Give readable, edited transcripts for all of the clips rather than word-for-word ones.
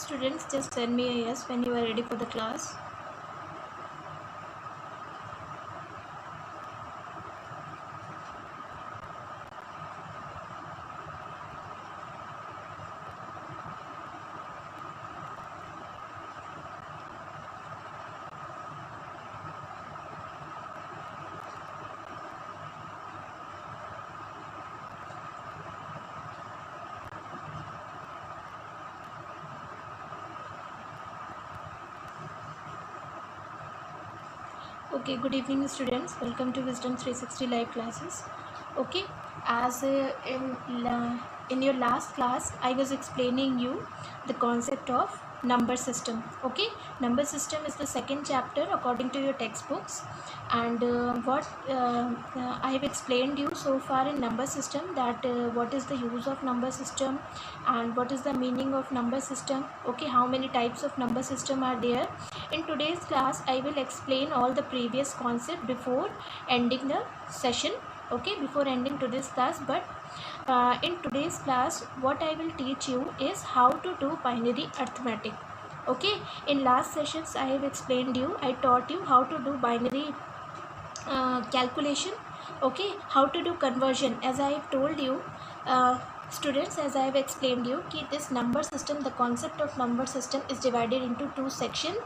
Students, just send me a yes when you are ready for the class. Okay, good evening students. Welcome to Wisdom 360 live classes. Okay, as in your last class I was explaining you the concept of number system. Okay, number system is the second chapter according to your textbooks, and what I have explained you so far in number system, that what is the use of number system and what is the meaning of number system. Okay, how many types of number system are there. In today's class, I will explain all the previous concept before ending the session. Okay, before ending today's class. But in today's class, what I will teach you is how to do binary arithmetic. Okay, in last sessions I have explained you, I taught you how to do binary calculation. Okay, how to do conversion, as I have told you. Students, as I have explained you, कि this number system, the concept of number system is divided into two sections.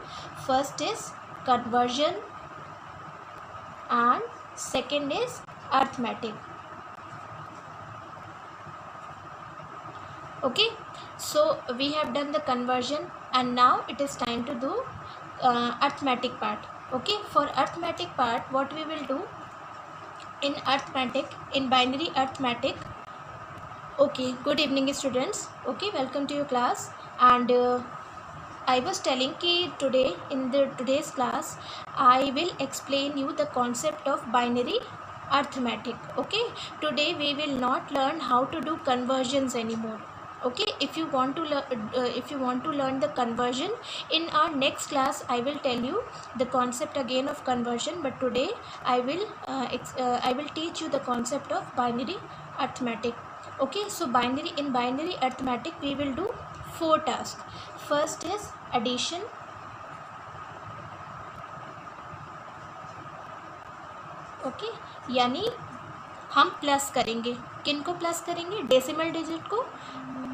First is conversion and second is arithmetic. Okay, so we have done the conversion and now it is time to do arithmetic part. Okay, for arithmetic part, what we will do in arithmetic, in binary arithmetic. Okay, good evening students. Okay, welcome to your class. And I was telling कि today in the today's class I will explain you the concept of binary arithmetic. Okay, today we will not learn how to do conversions anymore. Okay, if you want to learn the conversion in our next class, I will tell you the concept again of conversion, but today I will teach you the concept of binary arithmetic. Okay, so in binary arithmetic we will do 4 tasks. First is addition, okay, यानी हम plus करेंगे, किन को plus करेंगे, decimal digit को.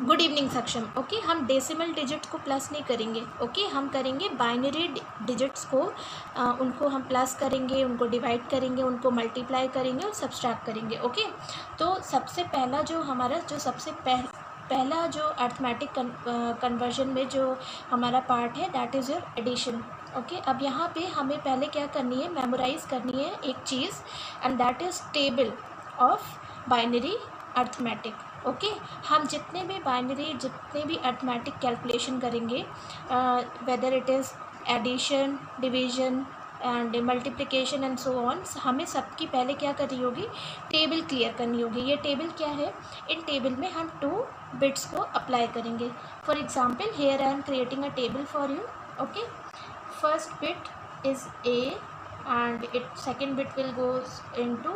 Good evening सक्षम. Okay, हम decimal digit को प्लस नहीं करेंगे. ओके, हम करेंगे बाइनरी डिजिट्स को, उनको हम प्लस करेंगे, उनको डिवाइड करेंगे, उनको मल्टीप्लाई करेंगे और सब्सट्रैक्ट करेंगे. ओके, तो सबसे पहला जो हमारा पहला जो अर्थमेटिक कन्वर्जन में जो हमारा पार्ट है, that is your addition. Okay, अब यहाँ पे हमें पहले क्या करनी है, मेमोराइज़ करनी है एक चीज़, and that is table of binary arithmetic. Okay, हम जितने भी अर्थमेटिक कैलकुलेशन करेंगे, whether it is addition, division and multiplication and so on, हमें सबकी पहले क्या करनी होगी, टेबल क्लियर करनी होगी. ये टेबल क्या है, इन टेबल में हम 2 बिट्स को अप्लाई करेंगे. For example, here I am creating a table for you. Okay, first bit is A and second bit will go into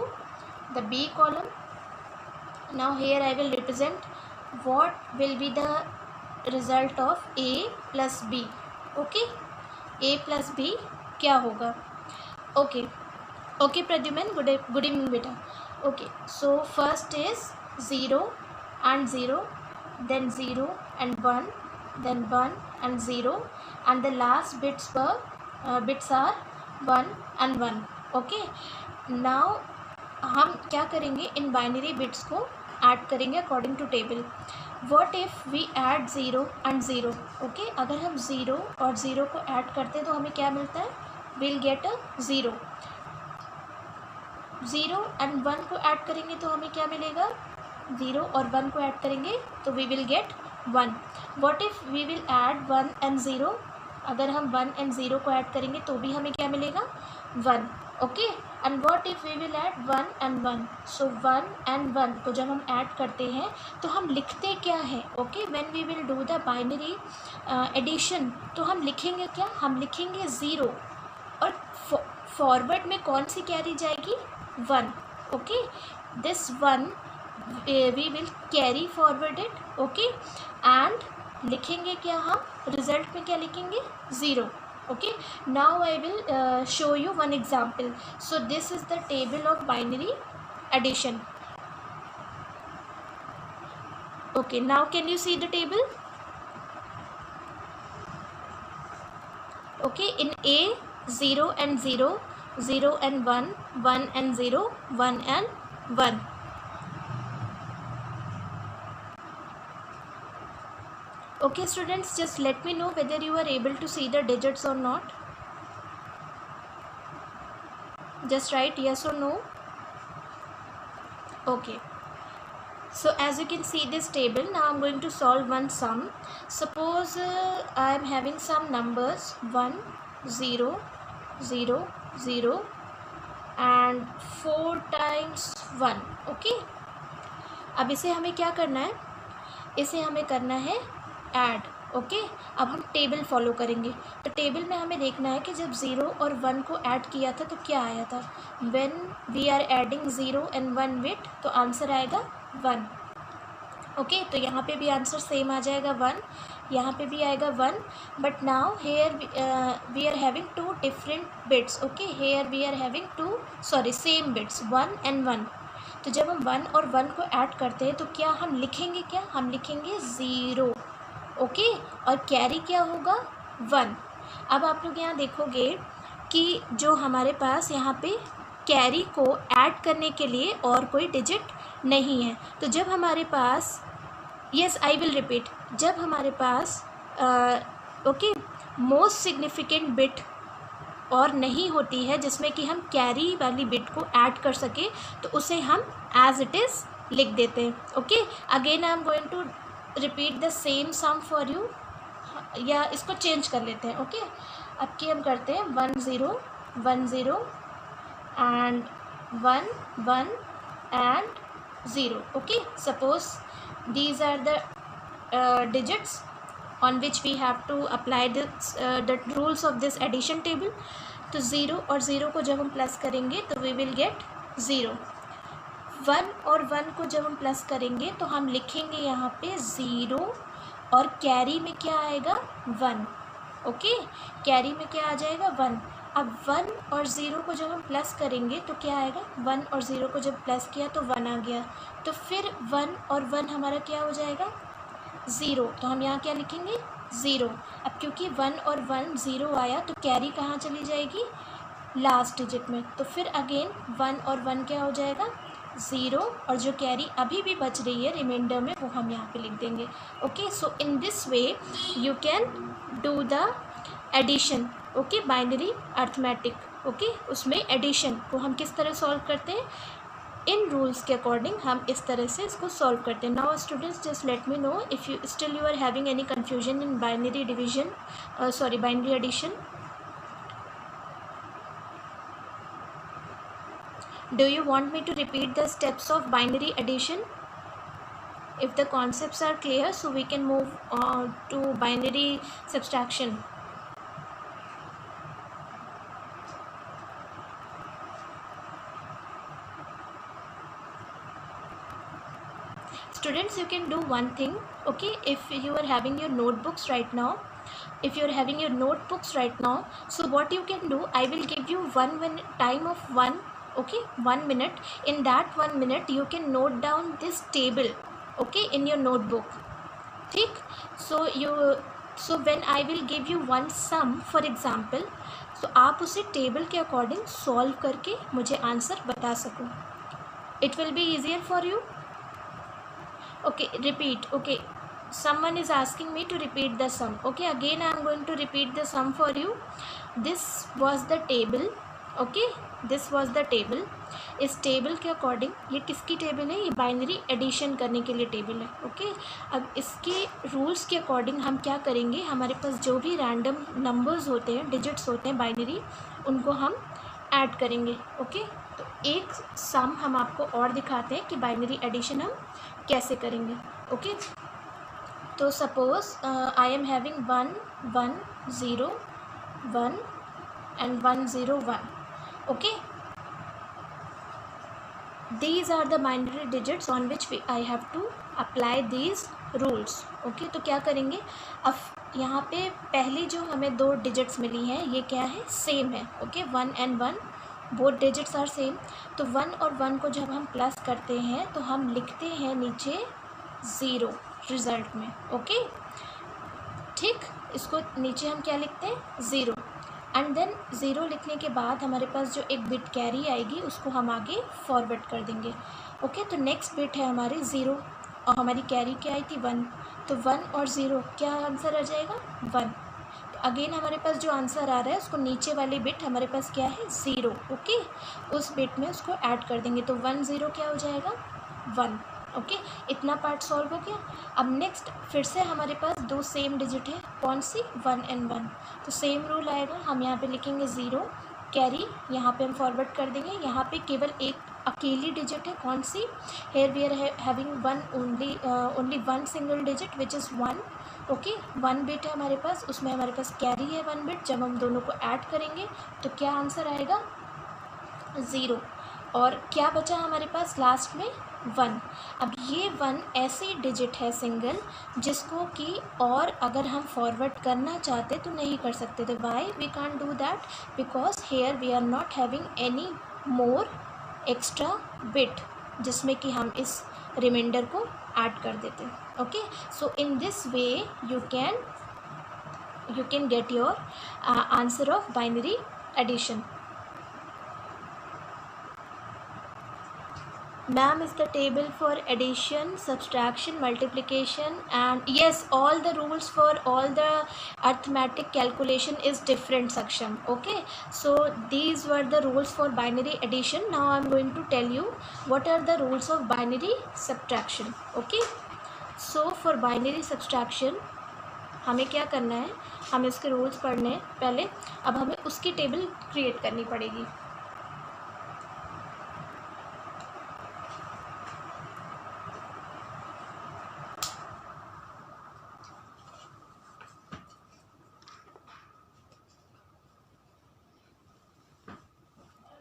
the B column. Now here I will represent what will be the result of A plus B. Okay, A plus B क्या होगा. Okay, okay Pradyuman, good evening beta. Okay, so first is 0 and 0, then 0 and 1, then 1 and 0, and the last bits are 1 and 1. Okay, now हम क्या करेंगे, इन binary bits को add करेंगे according to table. What if we add 0 and 0. Okay, अगर हम 0 और 0 को ऐड करते हैं तो हमें क्या मिलता है, विल गेट अ 0. 0 and 1 को ऐड करेंगे तो हमें क्या मिलेगा, 0 और 1 को ऐड करेंगे तो we will get 1. What if we will add 1 and 0. अगर हम 1 and 0 को ऐड करेंगे तो भी हमें क्या मिलेगा, 1. Okay, and what if we will add 1 and 1. So 1 and 1 को जब हम ऐड करते हैं तो हम लिखते क्या है. Okay, when we will do the binary addition तो हम लिखेंगे क्या, हम लिखेंगे 0 और फॉरवर्ड में कौन सी कैरी जाएगी, 1. Okay, this 1 we will carry forward it. Okay, and लिखेंगे क्या हम, रिजल्ट में क्या लिखेंगे, 0. Okay, now I will show you one example. So this is the table of binary addition. Okay, now can you see the table? Okay, in A, 0 and 0, 0 and 1, 1 and 0, 1 and 1. Okay students, just let me know whether you are able to see the digits or not. Just write yes or no. Okay. So as you can see this table, now I am going to solve one sum. Suppose I am having some numbers 1, 0, 0, 0 and 4 times 1. Okay. अब इसे हमें क्या करना है, इसे हमें करना है ऐड. ओके, अब हम टेबल फॉलो करेंगे. तो टेबल में हमें देखना है कि जब 0 और 1 को ऐड किया था तो क्या आया था. When we are adding 0 and 1 with, तो आंसर आएगा 1. ओके, तो यहाँ पे भी आंसर सेम आ जाएगा 1, यहाँ पे भी आएगा 1. But now here we are having 2 different bits. Okay, here we are having 2 same bits 1 and 1. तो जब हम 1 और 1 को ऐड करते हैं तो क्या हम लिखेंगे, क्या हम लिखेंगे 0. ओके, और कैरी क्या होगा 1. अब आप लोग यहाँ देखोगे कि जो हमारे पास यहाँ पे कैरी को ऐड करने के लिए और कोई डिजिट नहीं है. तो जब हमारे पास, यस आई विल रिपीट, जब हमारे पास ओके मोस्ट सिग्निफिकेंट बिट और नहीं होती है जिसमें कि हम कैरी वाली बिट को ऐड कर सके, तो उसे हम एज इट इज़ लिख देते हैं. Okay, again I am going to repeat the same sum for you, या इसको चेंज कर लेते हैं. ओके, अब की हम करते हैं 1 0 1 0 and 1 1 and 0. Okay, suppose these are the digits on which we have to apply the rules of this addition table. तो 0 और 0 को जब हम प्लस करेंगे तो we will get 0. 1 और 1 को जब हम प्लस करेंगे तो हम लिखेंगे यहाँ पे 0 और कैरी में क्या आएगा 1. ओके, कैरी में क्या आ जाएगा 1. अब 1 और 0 को जब हम प्लस करेंगे तो क्या आएगा, 1 और 0 को जब प्लस किया तो 1 आ गया. तो फिर 1 और 1 हमारा क्या हो जाएगा 0. तो हम यहाँ क्या लिखेंगे 0. अब क्योंकि 1 और 1 0 आया तो कैरी कहाँ चली जाएगी, लास्ट डिजिट में. तो फिर अगेन 1 और 1 क्या हो जाएगा 0, और जो कैरी अभी भी बच रही है रिमाइंडर में वो हम यहाँ पे लिख देंगे. Okay, so in this way you can do the addition. Okay, binary arithmetic. Okay, उसमें एडिशन को हम किस तरह सॉल्व करते हैं, इन रूल्स के अकॉर्डिंग हम इस तरह से इसको सॉल्व करते हैं. Now students, just let me know if you still you are having any confusion in binary division, binary addition. Do you want me to repeat the steps of binary addition? If the concepts are clear, so we can move to binary subtraction. Students, you can do one thing. Okay, if you are having your notebooks right now, so what you can do, I will give you 1 minute time of 1. Okay, 1 minute. In that 1 minute you can note down this table, okay, in your notebook. ठीक, so when I will give you one sum for example, so आप उसे table के according solve करके मुझे answer बता सको. It will be easier for you. Okay, repeat. Okay, someone is asking me to repeat the sum. Okay, again I am going to repeat the sum for you. This was the table. Okay, this was the table. इस table के according, ये किसकी table है, ये binary addition करने के लिए table है. ओके, अब इसके रूल्स के अकॉर्डिंग हम क्या करेंगे, हमारे पास जो भी रैंडम नंबर्स होते हैं, डिजिट्स होते हैं बाइनरी, उनको हम ऐड करेंगे. ओके, तो एक सम हम आपको और दिखाते हैं कि बाइनरी एडिशन हम कैसे करेंगे. ओके, तो suppose I am having 1 1 0 1 and 1 0 1. Okay, these are the binary digits on which I have to apply these rules. Okay, तो क्या करेंगे, अब यहाँ पे पहली जो हमें 2 डिजिट्स मिली हैं ये क्या है, सेम है। Okay, 1 and 1 both digits are same. तो 1 और 1 को जब हम प्लस करते हैं तो हम लिखते हैं नीचे 0 रिजल्ट में। ओके, ठीक, इसको नीचे हम क्या लिखते हैं, 0। एंड देन 0 लिखने के बाद हमारे पास जो एक बिट कैरी आएगी उसको हम आगे फॉरवर्ड कर देंगे। ओके, तो नेक्स्ट बिट है हमारी 0 और हमारी कैरी क्या आई थी, 1। तो 1 और 0 क्या आंसर आ जाएगा, 1। तो अगेन हमारे पास जो आंसर आ रहा है उसको नीचे वाली बिट हमारे पास क्या है, 0। ओके, उस बिट में उसको ऐड कर देंगे तो 1 0 क्या हो जाएगा, 1। ओके, इतना पार्ट सॉल्व हो गया। अब नेक्स्ट फिर से हमारे पास 2 सेम डिजिट है, कौन सी, 1 and 1। तो सेम रूल आएगा, हम यहाँ पे लिखेंगे 0, कैरी यहाँ पे हम फॉरवर्ड कर देंगे। यहाँ पे केवल एक अकेली डिजिट है, कौन सी, here we are having one only one single digit which is 1। Okay, 1 bit है हमारे पास, उसमें हमारे पास कैरी है 1 बिट। जब हम दोनों को ऐड करेंगे तो क्या आंसर आएगा, 0। और क्या बचा हमारे पास लास्ट में, 1। अब ये 1 ऐसी डिजिट है सिंगल जिसको कि और अगर हम फॉरवर्ड करना चाहते तो नहीं कर सकते थे। Why we can't do that, because here we are not having any more extra bit जिसमें कि हम इस रिमाइंडर को ऐड कर देते। Okay, so in this way you can get your answer of binary addition. Ma'am, is the table for addition, subtraction, multiplication, and yes, all the rules for all the arithmetic calculation is different section. Okay, so these were the rules for binary addition. Now I'm going to tell you what are the rules of binary subtraction. Okay, so for binary subtraction हमें क्या करना है, हमें इसके rules पढ़ने हैं पहले। अब हमें उसकी टेबल क्रिएट करनी पड़ेगी।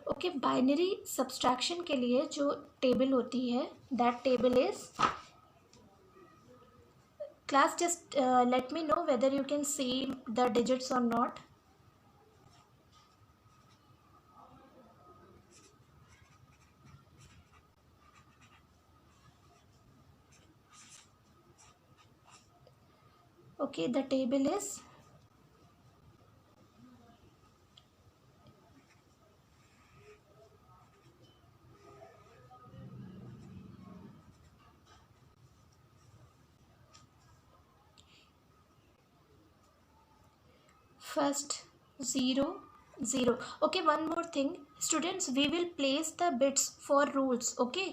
ओके, बाइनरी सब्सट्रैक्शन के लिए जो टेबल होती है that table is, class just let me know whether you can see the digits और not. Okay, the table is first 0 0. Okay, one more thing students, we will place the bits for rules. Okay,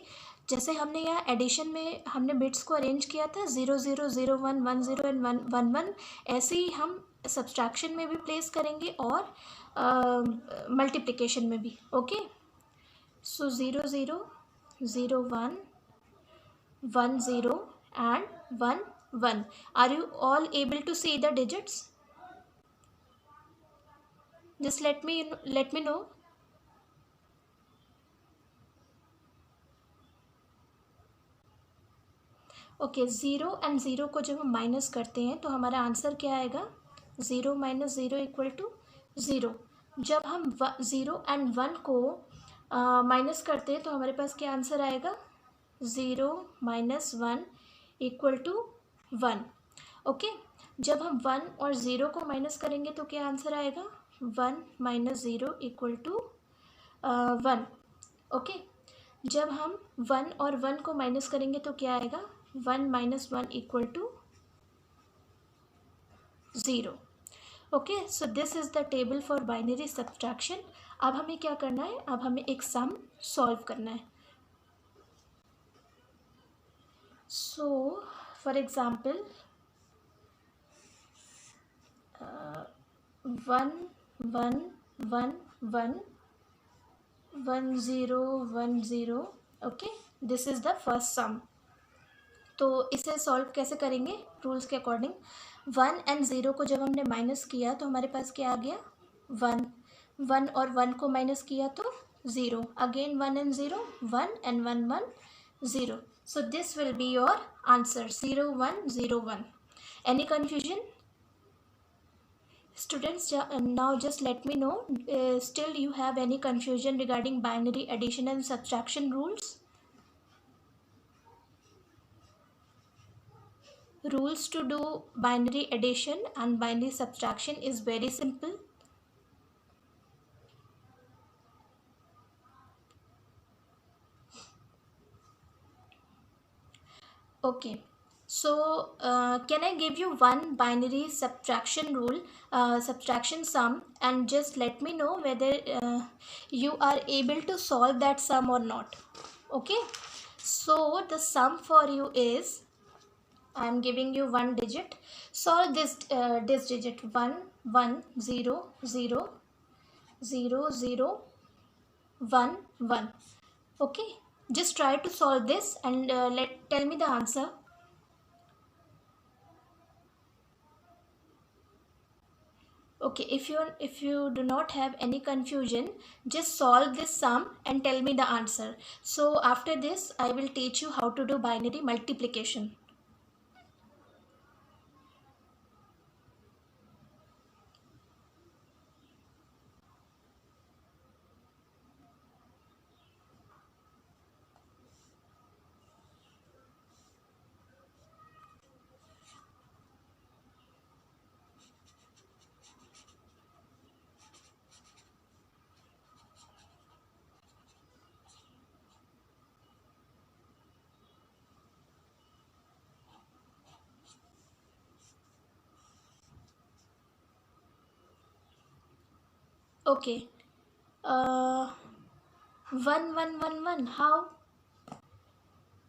जैसे हमने यहाँ addition में हमने bits को arrange किया था 0 0 0 1 1 0 and 1 1 1, ऐसे ही हम सब्सट्रैक्शन में भी प्लेस करेंगे और मल्टीप्लिकेशन में भी। Okay, so 0 0 0 1 1 0 and 1 1. Are you all able to see the digits? Just let me know. Okay, 0 and 0 को जब हम माइनस करते हैं तो हमारा आंसर क्या आएगा, 0 माइनस 0 इक्वल टू 0। जब हम 0 एंड 1 को माइनस करते हैं तो हमारे पास क्या आंसर आएगा, 0 माइनस 1 इक्वल टू 1। ओके, जब हम 1 और 0 को माइनस करेंगे तो क्या आंसर आएगा, 1 माइनस 0 इक्वल टू 1। ओके, जब हम 1 और 1 को माइनस करेंगे तो क्या आएगा, 1 minus 1 equal to 0। Okay, so this is the table for binary subtraction. अब हमें क्या करना है, अब हमें एक सम सॉल्व करना है। So for example 1 1 1 1 1 0 1 0। Okay, this is the first sum. तो इसे सॉल्व कैसे करेंगे, रूल्स के अकॉर्डिंग 1 एंड 0 को जब हमने माइनस किया तो हमारे पास क्या आ गया, 1 1 और 1 को माइनस किया तो 0, again 1 and 0 1 and 1 1 0. So this will be your answer, 0 1 0 1. Any confusion? Students, now just let me know, still you have any confusion regarding binary addition and subtraction rules? Rules to do binary addition and binary subtraction is very simple. Okay, so can I give you one binary subtraction rule, subtraction sum, and just let me know whether you are able to solve that sum or not. Okay, so the sum for you is, I am giving you one digit. Solve this digit, 1 1 0 0 0 0 1 1. Okay, just try to solve this and tell me the answer. Okay, if you do not have any confusion, just solve this sum and tell me the answer. So after this, I will teach you how to do binary multiplication. Okay, 1 1 1 1, how?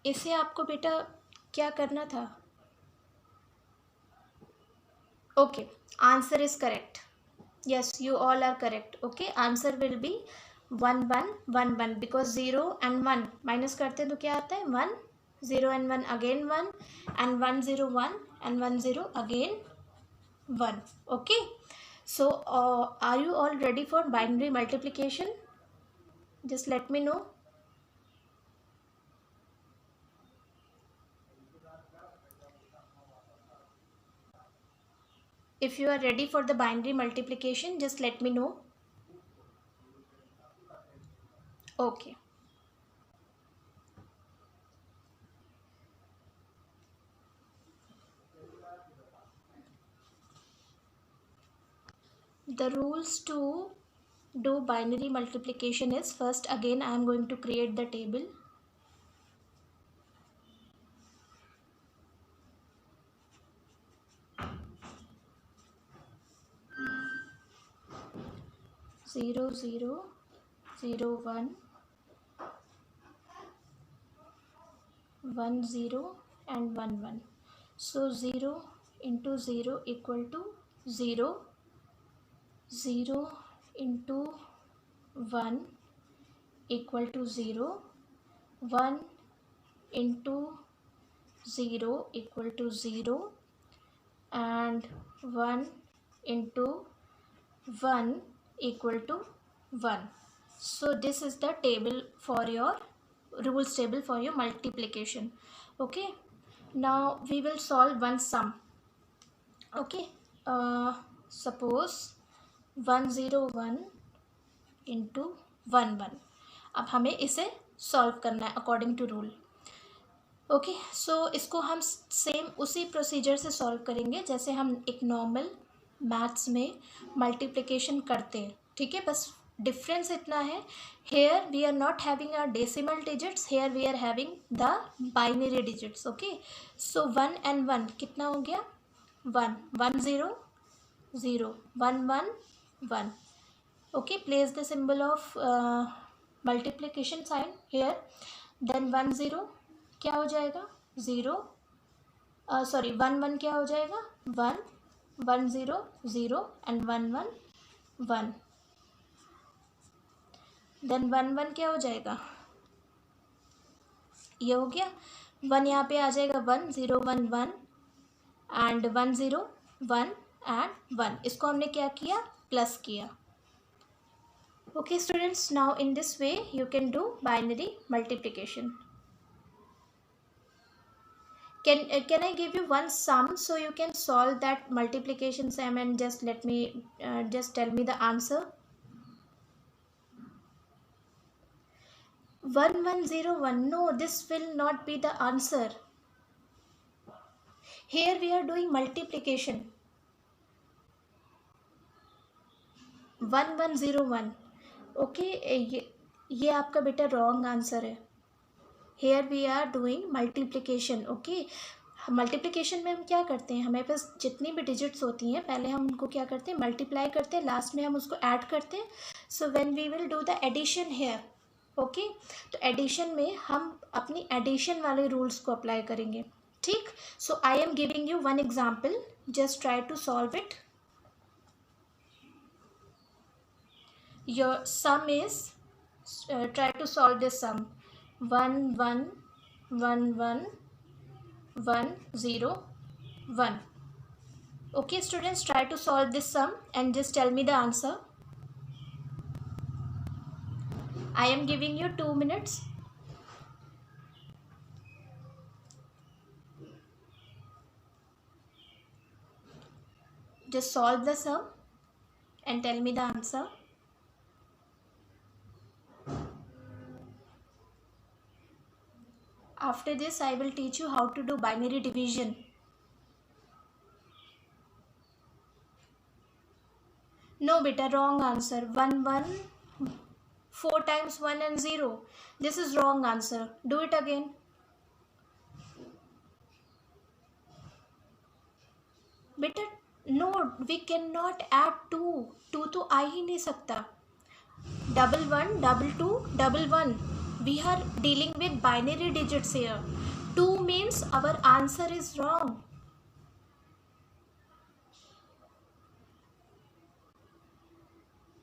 इसे आपको बेटा क्या करना था? Okay, answer is correct. Yes, you all are correct. Okay, answer will be 1 1 1 1, because 0 and 1 minus करते हैं तो क्या आता है 1, 0 and 1 again 1, and 1 0 1 and 1 0 again 1. Okay, so are you all ready for binary multiplication? Just let me know. If you are ready for the binary multiplication, just let me know. Okay. The rules to do binary multiplication is, first again I am going to create the table. Zero zero 0 1 1 0 and 1 1. So 0 into 0 equal to 0, 0 into 1 equal to 0, 1 into 0 equal to 0, and 1 into 1 equal to 1. So this is the table for your rules table for your multiplication. Okay, now we will solve one sum. Okay, suppose 101 into 11. अब हमें इसे solve करना है according to rule. Okay, सो इसको हम same उसी procedure से solve करेंगे जैसे हम एक नॉर्मल मैथ्स में मल्टीप्लिकेशन करते हैं. ठीक है, बस डिफरेंस इतना है, here we are not having a decimal digits, here we are having the binary digits. Okay, so 1 and 1 कितना हो गया 1, 1 0 0 1 1 1. Okay, place the symbol of multiplication sign here. Then 1 0 क्या हो जाएगा 0, सॉरी 1 1 क्या हो जाएगा 1, 1 0 0 एंड 1 1 1. देन 1 1 क्या हो जाएगा, ये हो गया 1, यहाँ पे आ जाएगा 1 0 1 1 एंड 1 0 1 एंड 1. इसको हमने क्या किया, प्लस किया. Okay students, now in this way you can do binary multiplication. Can I give you one sum so you can solve that multiplication sum and just just tell me the answer? 1101. No, this will not be the answer. Here we are doing multiplication. 1101. Okay, ये आपका बेटा wrong answer है. Here we are doing multiplication. Okay, multiplication में हम क्या करते हैं, हमारे पास जितनी भी डिजिट्स होती हैं पहले हम उनको क्या करते हैं, मल्टीप्लाई करते हैं, लास्ट में हम उसको ऐड करते हैं. So when we will do the addition here, okay, तो एडिशन में हम अपनी एडिशन वाले रूल्स को अप्लाई करेंगे. ठीक. So I am giving you one example, just try to solve it. Your sum is, try to solve this sum. 1 1 1 1 1 0 1. Okay students, try to solve this sum and just tell me the answer. I am giving you 2 minutes. Just solve the sum and tell me the answer. After this I will teach you how to do binary division. No beta, wrong answer. 1 1 4 times 1 and 0. This is wrong answer. Do it again. Beta, no, we cannot add 2. 2 तो आ ही नहीं सकता. 1 1 2 2 1 1. We are dealing with binary digits here. 2 means our answer is wrong.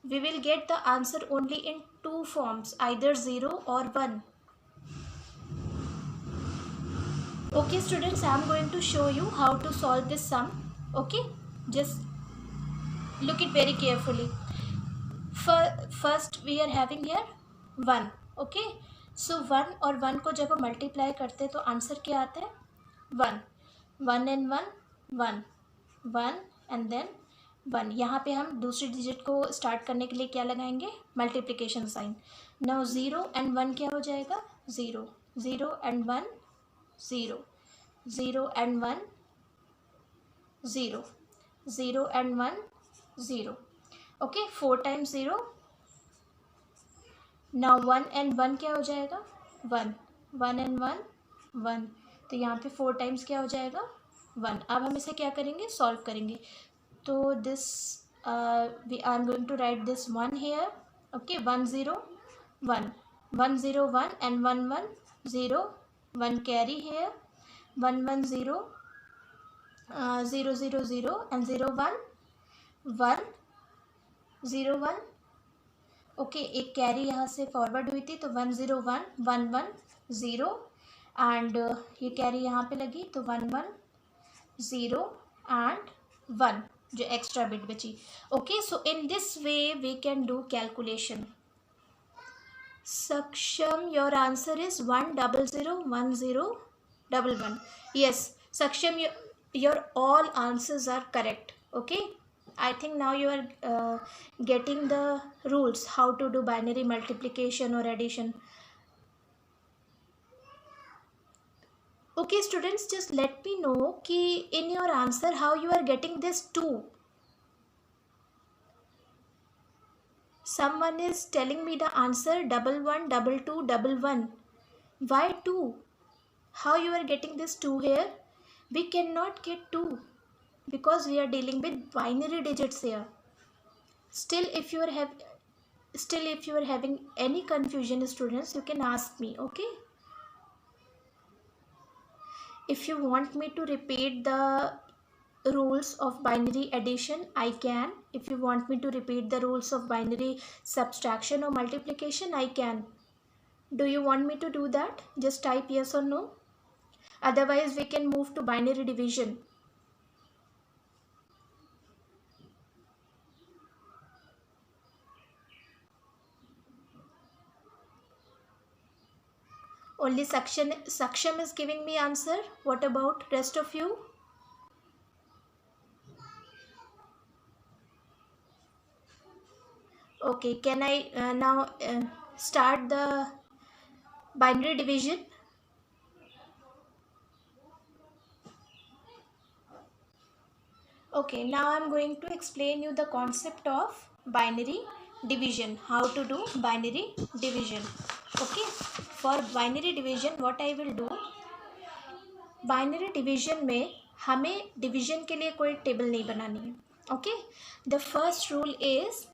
We will get the answer only in 2 forms, either 0 or 1. Okay students, I am going to show you how to solve this sum. Okay, just look it very carefully. First we are having here 1. Okay, so 1 और 1 को जब हम multiply करते हैं तो answer क्या आता है, 1. 1 and 1 1 1 एंड देन 1. यहाँ पे हम दूसरी डिजिट को स्टार्ट करने के लिए क्या लगाएंगे, मल्टीप्लिकेशन साइन. नाउ 0 and 1 क्या हो जाएगा, 0. 0 and 1 0. 0 and 1 0. 0 and 1 0. Okay, 4 times 0. Now 1 and 1 क्या हो जाएगा, 1. 1 and 1 1. तो यहाँ पे 4 times क्या हो जाएगा, 1. अब हम इसे क्या करेंगे, सॉल्व करेंगे. तो this we are going to write this 1 here. Okay, 1 0 1 1 0 1 and 1 1 0. 1 carry here. 1 1 0 0 0 0 and 0 1 1 0 1. Okay, एक कैरी यहाँ से फॉरवर्ड हुई थी तो 1 0 1 1 1 0 एंड ये कैरी यहाँ पे लगी तो 1 1 0 एंड 1 जो एक्स्ट्रा बिट बची. Okay, so in this way we can do calculation. Saksham, your answer is 1 0 0 1 0 1 1. Yes, Saksham, your all answers are correct. Okay, I think now you are getting the rules how to do binary multiplication or addition. Okay students, just let me know कि in your answer how you are getting this 2. Someone is telling me the answer 1 1 2 2 1 1. Why 2? How you are getting this 2 here? We cannot get 2 because we are dealing with binary digits here. Still if you are having any confusion students, you can ask me. Okay, if you want me to repeat the rules of binary addition, I can. If you want me to repeat the rules of binary subtraction or multiplication, I can. Do you want me to do that? Just type yes or no. Otherwise we can move to binary division. Only Saksham is giving me answer. What about rest of you? Okay, can I now start the binary division? Okay, now I'm going to explain you the concept of binary division, how to do binary division. Okay, for binary division what I will do, binary division में हमें division के लिए कोई table नहीं बनानी है. Okay, the first rule is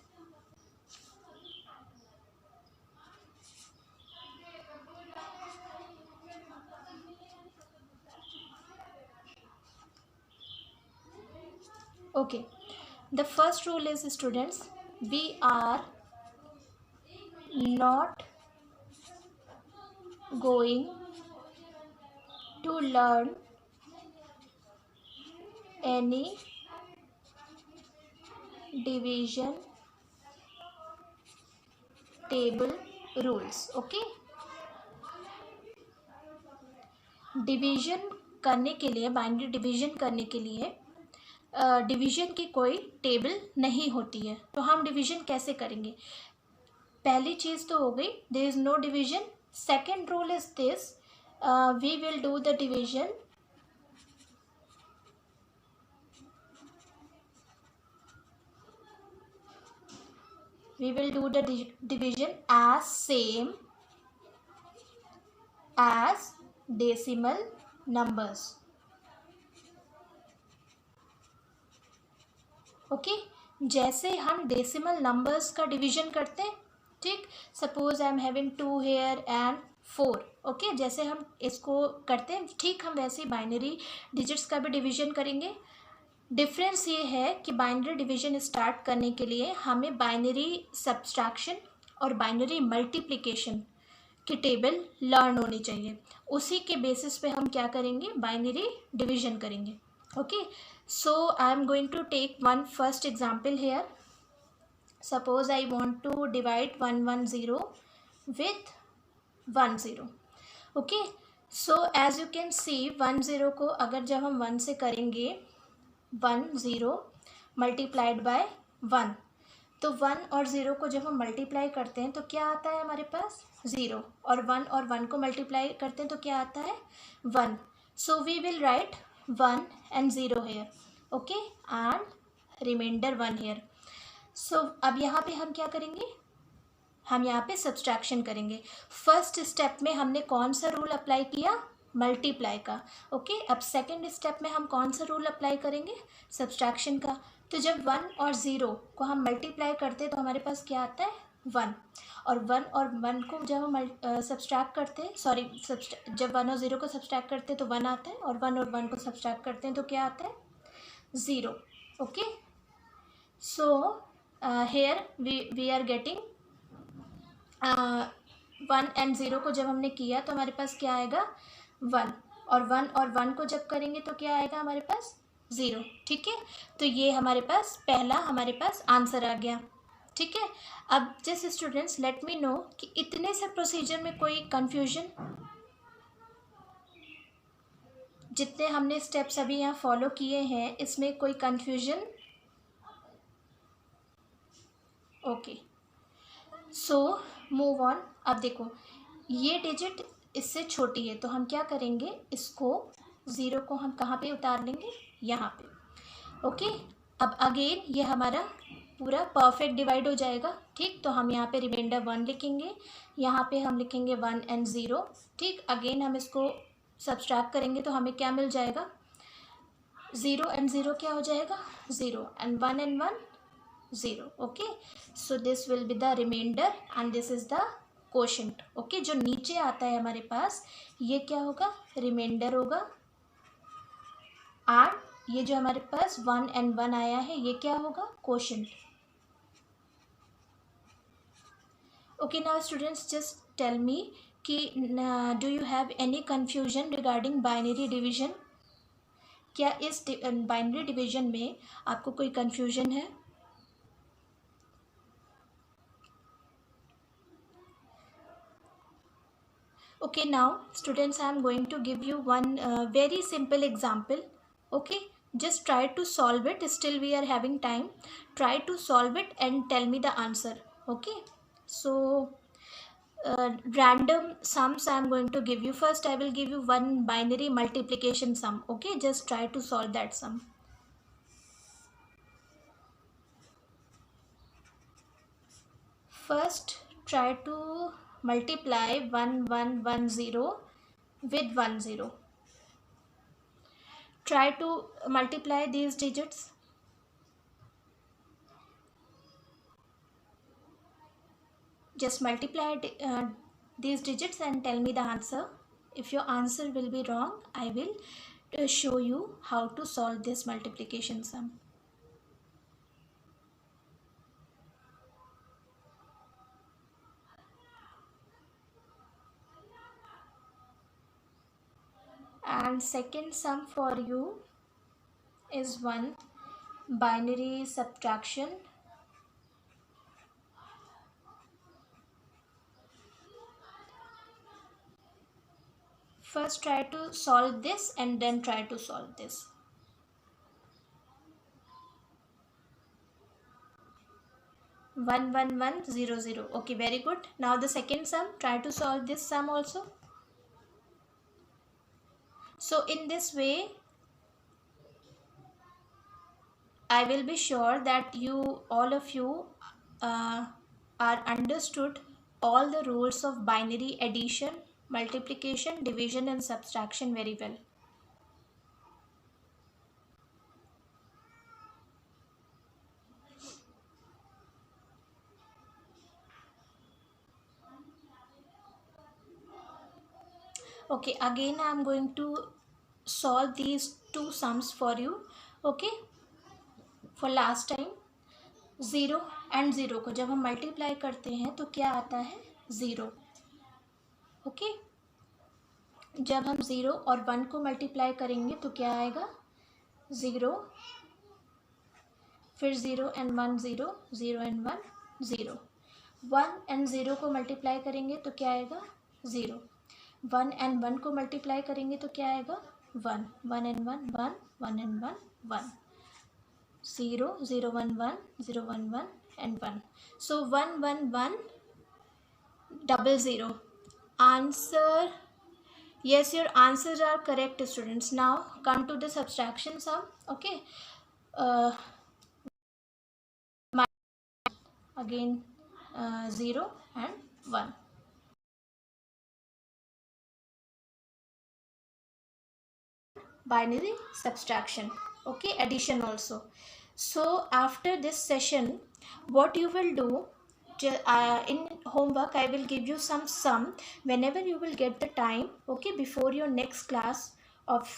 okay, the first rule is, students, we are not going to learn any division table rules. Okay, division करने के लिए, बाइनरी डिवीजन करने के लिए डिवीजन की कोई टेबल नहीं होती है. तो हम डिवीजन कैसे करेंगे? पहली चीज़ तो हो गई, there is no division. Second rule is this, we will do the division division as same as decimal numbers. Okay, जैसे हम डेसिमल नंबर्स का डिवीजन करते हैं. ठीक, suppose I am having 2 here and 4. Okay, जैसे हम इसको करते हैं, ठीक हम वैसे ही बाइनरी डिजिट्स का भी डिवीजन करेंगे. डिफरेंस ये है कि बाइनरी डिवीजन स्टार्ट करने के लिए हमें बाइनरी सब्सट्रैक्शन और बाइनरी मल्टीप्लिकेशन की टेबल लर्न होनी चाहिए. उसी के बेसिस पे हम क्या करेंगे, बाइनरी डिवीजन करेंगे. Okay, so I am going to take one first example here. Suppose I want to divide 110 with 10. Okay, so as you can see 10 को अगर जब हम 1 से करेंगे, 10 मल्टीप्लाइड बाय 1, तो 1 और 0 को जब हम मल्टीप्लाई करते हैं तो क्या आता है हमारे पास, 0. और 1 को मल्टीप्लाई करते हैं तो क्या आता है, 1. So we will write 1 and 0 here. Okay, and remainder 1 here. So अब यहाँ पे हम क्या करेंगे, हम यहाँ पे सब्सट्रैक्शन करेंगे. फर्स्ट स्टेप में हमने कौन सा रूल अप्लाई किया, मल्टीप्लाई का. ओके, अब सेकंड स्टेप में हम कौन सा रूल अप्लाई करेंगे, सब्सट्रैक्शन का. तो जब 1 और 0 को हम मल्टीप्लाई करते हैं तो हमारे पास क्या आता है, 1. और 1 को जब हम सब्सट्रैक्ट करते हैं, जब 1 और 0 को सब्सट्रैक्ट करते हैं तो 1 आता है, और 1 को सब्सट्रैक्ट करते हैं तो क्या आता है, 0. Okay, so here we are getting 1 and 0 को जब हमने किया तो हमारे पास क्या आएगा, 1. और 1 को जब करेंगे तो क्या आएगा हमारे पास, 0. ठीक है, तो ये हमारे पास आंसर आ गया. ठीक है, अब just students let me no कि इतने से प्रोसीजर में कोई कंफ्यूजन, जितने हमने स्टेप्स अभी यहाँ फॉलो किए हैं इसमें कोई confusion? Okay, so move on. अब देखो ये डिजिट इससे छोटी है तो हम क्या करेंगे, इसको 0 को हम कहाँ पे उतार लेंगे, यहाँ पे. ओके, अब अगेन ये हमारा पूरा परफेक्ट डिवाइड हो जाएगा. ठीक, तो हम यहाँ पे रिमाइंडर 1 लिखेंगे, यहाँ पे हम लिखेंगे 1 and 0. ठीक, अगेन हम इसको सब्सट्रैक्ट करेंगे तो हमें क्या मिल जाएगा, 0 and 0 क्या हो जाएगा, 0, and 1 and 1 0. Okay, so this will be the reminder and this is the quotient. Okay, जो नीचे आता है हमारे पास ये क्या होगा, रिमाइंडर होगा, एंड ये जो हमारे पास 1 and 1 आया है ये क्या होगा, quotient. Okay, now students just tell me कि do you have any confusion regarding binary division? क्या इस बाइनरी डिवीजन में आपको कोई कन्फ्यूजन है? Okay, now students, I am going to give you one very simple example. Okay, just try to solve it. Still we are having time. Try to solve it and tell me the answer. Okay, so random sums I am going to give you. First I will give you one binary multiplication sum. Okay, just try to solve that sum. First try to multiply 1110 with 10. Try to multiply these digits. Just multiply these digits and tell me the answer. If your answer will be wrong, I will show you how to solve this multiplication sum. And second sum for you is one binary subtraction. First try to solve this and then try to solve this. One one one zero zero. Okay, very good. Now the second sum, try to solve this sum also. So in this way I will be sure that you all of you are understood all the rules of binary addition, multiplication, division and subtraction very well. Okay, again I am going to solve these two sums for you. Okay, for last time, 0 and 0 को जब हम multiply करते हैं तो क्या आता है? 0. Okay, जब हम 0 और 1 को मल्टीप्लाई करेंगे तो क्या आएगा? 0, फिर 0 and 1 0, 0 and 1 0. 1 and 0 को मल्टीप्लाई करेंगे तो क्या आएगा? 0. 1 and 1 को मल्टीप्लाई करेंगे तो क्या आएगा? 1. 1 and 1 1, 1 and 1 1. 0 0 1 1, 0 1 1 and 1. So 1 1 1 00. Answer. Yes, your answers are correct, students. Now come to the subtraction sum. Okay, again 0 and 1. Binary subtraction. Okay, addition also. So after this session, what you will do, in homework I will give you some sum whenever you will get the time. Okay, before your next class of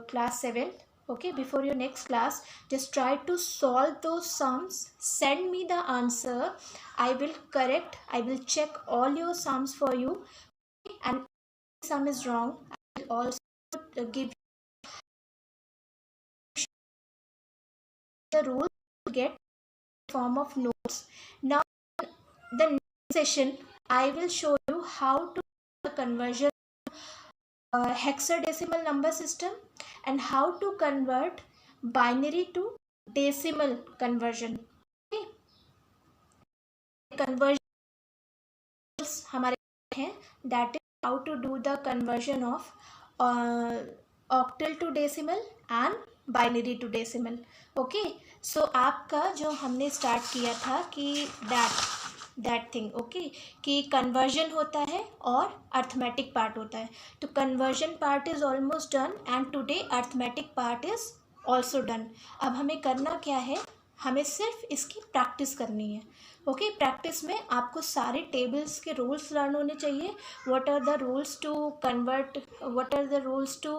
class 7th. Okay, before your next class, just try to solve those sums, send me the answer. I will correct, I will check all your sums for you, and if sum is wrong I will also give the rules to get form of notes. Now the next session I will show you how to do the conversion hexadecimal number system and how to convert binary to decimal conversion. Okay, conversions हमारे हैं, that is how to do the conversion of octal to decimal and binary to decimal. Okay, so आपका जो हमने start किया था कि that thing, okay, कि conversion होता है और arithmetic part होता है. तो conversion part is almost done and today arithmetic part is also done. अब हमें करना क्या है? हमें सिर्फ इसकी प्रैक्टिस करनी है. ओके, प्रैक्टिस में आपको सारे टेबल्स के रूल्स लर्न होने चाहिए. What are the rules to convert, what are the rules to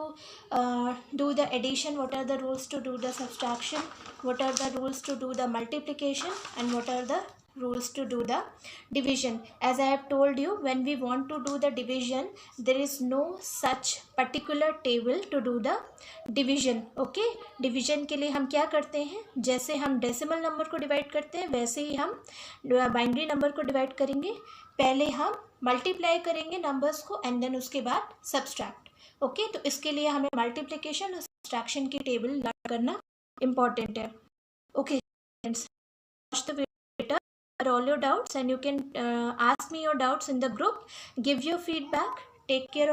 do the addition, what are the rules to do the subtraction, what are the rules to do the multiplication and what are the rules to do the division. As I have told you, when we want to do the division, there is no such particular table to do the division. Okay, division के लिए हम क्या करते हैं? जैसे हम decimal number को divide करते हैं वैसे ही हम binary number को divide करेंगे. पहले हम मल्टीप्लाई करेंगे नंबर्स को एंड देन उसके बाद सब्सट्रैक्ट। ओके, तो इसके लिए हमें मल्टीप्लिकेशन और सब्सट्रैक्शन की टेबल लर्न करना इम्पॉर्टेंट है। Okay friends, watch the video for all your doubts and you can ask me your doubts in the group, give your feedback, take care of